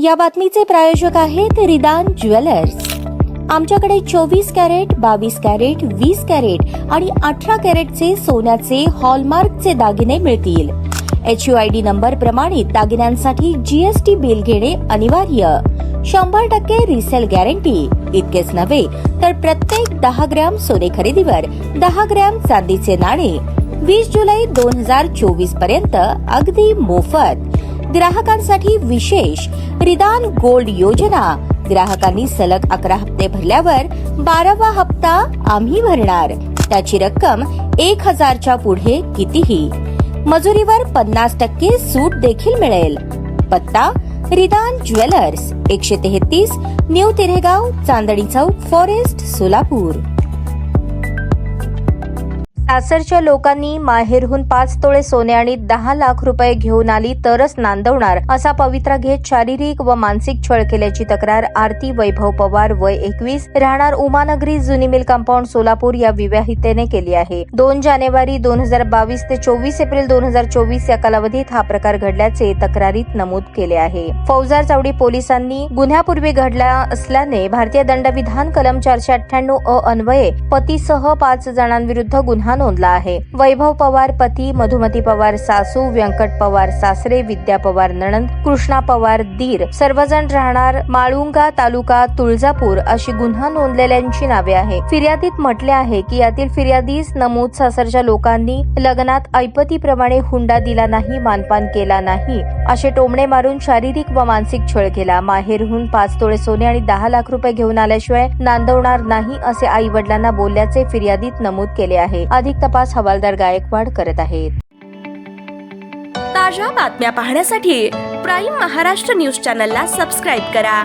या बातमीचे प्रायोजक आहेत रिदान ज्वेलर्स। आमच्याकडे 24 कॅरेट, 22 कॅरेट, 20 कॅरेट आणि 18 कॅरेटचे सोन्याचे हॉलमार्कचे दागिने मिळतील। HUID नंबर प्रमाणित दागिन्यांसाठी GST बिल घेणे अनिवार्य। 100% रिसेल गॅरंटी। इतकेच नव्हे तर प्रत्येक 10 ग्रॅम सोने खरेदीवर 10 ग्रॅम चांदीचे नाणे 20 जुलै 2024 पर्यंत अगदी मोफत। ग्राहकांसाठी विशेष रिदान गोल्ड योजना। ग्राहकांनी सलग 11 हप्ते भरल्यावर 12वा हप्ता आम्ही भरणार। त्याची रक्कम 1000च्या पुढे कितीही। मजुरीवर 50% सूट देखील मिळेल। पत्ता रिदान jewellers, 133 new तिरेगाव, Chandni Chowk, forest, Solapur. सासरच्या लोकांनी माहेरहून 5 तोळे सोने आणि 10 लाख रुपये घेऊन आली तरच नांदवणार असा पवित्रा घेत शारीरिक व मानसिक छळ केल्याची तक्रार आरती वैभव पवार वय 21 राहणार उमानगरी जुनी मिल कंपाऊंड सोलापूर या विवाहितेने केली आहे। 2 जानेवारी 2022 ते 24 एप्रिल 2024 या कालावधीत हा प्रकार घडल्याचे तक्रारीत नमूद केले आहे। फौजदार चावडी पोलिसांनी गुन्ह्यापूर्वी घडला असल्याने भारतीय दंडविधान कलम 498 अ अन्वये पतीसह 5 जणांविरुद्ध गुन्हा नोंदला आहे। वैभव पवार पती, मधुमती पवार सासू, व्यंकट पवार सासरे, विद्या पवार नणंद, कृष्णा पवार दीर सर्वजण राहणार माळुंगा तालुका तुळजापूर अशी गुन्हा नोंदलेल्यांची नावे आहे। फिर्यादीत म्हटले आहे की यातील फिर्यादीस नमूद सासरच्या लोकांनी लग्नात ऐपतीप्रमाणे हुंडा दिला नाही, मानपान केला नाही असे टोमणे मारून शारीरिक व मानसिक छळ केला। माहेरहून 5 तोळे सोने आणि 10 लाख रुपये घेऊन आल्याशिवाय नांदवणार नाही असे आई वडिलांना बोलल्याचे फिर्यादीत नमूद केले आहे। अधिक तपास हवालदार गायकवाड करत आहेत। ताज्या बातम्या पाहण्यासाठी प्राईम महाराष्ट्र न्यूज चॅनलला सबस्क्राईब करा।